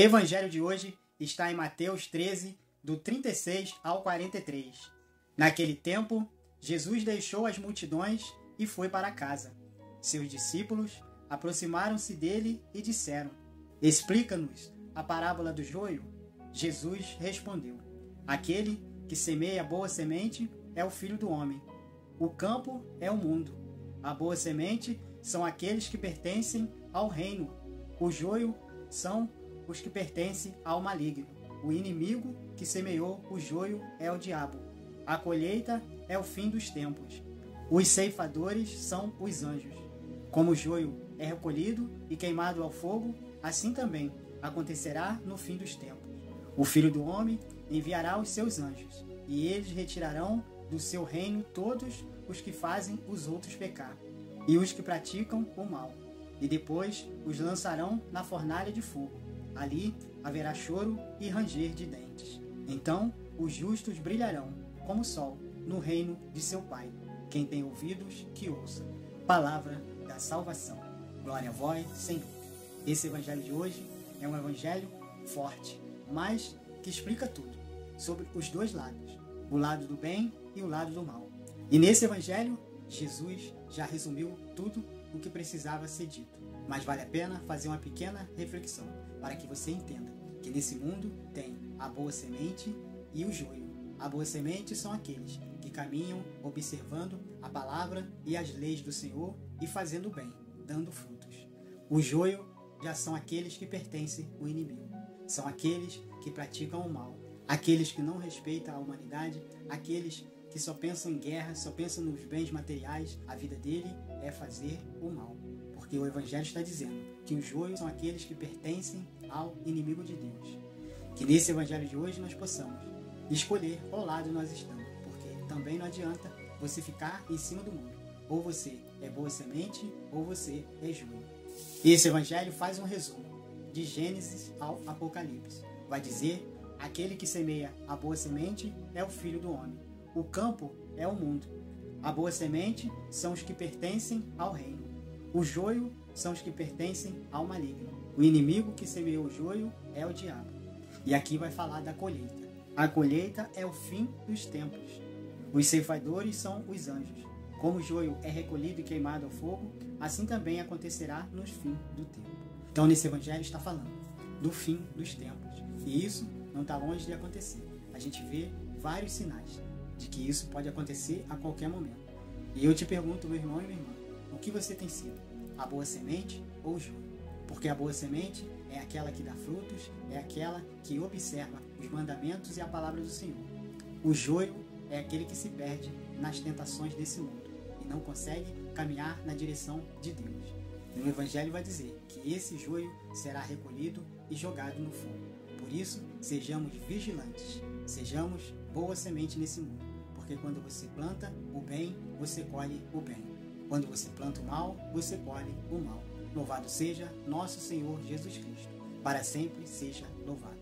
Evangelho de hoje está em Mateus 13, do 36 ao 43. Naquele tempo, Jesus deixou as multidões e foi para casa. Seus discípulos aproximaram-se dele e disseram: Explica-nos a parábola do joio. Jesus respondeu: Aquele que semeia a boa semente é o Filho do Homem. O campo é o mundo. A boa semente são aqueles que pertencem ao reino. O joio são os que pertencem ao maligno. O inimigo que semeou o joio é o diabo. A colheita é o fim dos tempos. Os ceifadores são os anjos. Como o joio é recolhido e queimado ao fogo, assim também acontecerá no fim dos tempos. O Filho do Homem enviará os seus anjos, e eles retirarão do seu reino todos os que fazem os outros pecar, e os que praticam o mal, e depois os lançarão na fornalha de fogo. Ali haverá choro e ranger de dentes. Então os justos brilharão como o sol no reino de seu Pai. Quem tem ouvidos, que ouça. Palavra da salvação. Glória a vós, Senhor. Esse evangelho de hoje é um evangelho forte, mas que explica tudo sobre os dois lados, o lado do bem e o lado do mal. E nesse evangelho, Jesus já resumiu tudo o que precisava ser dito. Mas vale a pena fazer uma pequena reflexão para que você entenda que nesse mundo tem a boa semente e o joio. A boa semente são aqueles que caminham observando a palavra e as leis do Senhor e fazendo o bem, dando frutos. O joio já são aqueles que pertencem ao inimigo. São aqueles que praticam o mal, aqueles que não respeitam a humanidade, aqueles que só pensam em guerra, só pensam nos bens materiais. A vida dele é fazer o mal. Porque o Evangelho está dizendo que os joios são aqueles que pertencem ao inimigo de Deus. Que nesse Evangelho de hoje nós possamos escolher qual lado nós estamos, porque também não adianta você ficar em cima do muro. Ou você é boa semente, ou você é joio. Esse Evangelho faz um resumo de Gênesis ao Apocalipse. Vai dizer: aquele que semeia a boa semente é o Filho do Homem. O campo é o mundo. A boa semente são os que pertencem ao reino. O joio são os que pertencem ao maligno. O inimigo que semeou o joio é o diabo. E aqui vai falar da colheita. A colheita é o fim dos tempos. Os ceifadores são os anjos. Como o joio é recolhido e queimado ao fogo, assim também acontecerá no fim do tempo. Então nesse evangelho está falando do fim dos tempos. E isso não está longe de acontecer. A gente vê vários sinais de que isso pode acontecer a qualquer momento. E eu te pergunto, meu irmão e minha irmã, o que você tem sido? A boa semente ou o joio? Porque a boa semente é aquela que dá frutos, é aquela que observa os mandamentos e a palavra do Senhor. O joio é aquele que se perde nas tentações desse mundo e não consegue caminhar na direção de Deus. E no Evangelho vai dizer que esse joio será recolhido e jogado no fogo. Por isso, sejamos vigilantes, sejamos boa semente nesse mundo. Porque quando você planta o bem, você colhe o bem. Quando você planta o mal, você colhe o mal. Louvado seja nosso Senhor Jesus Cristo. Para sempre seja louvado.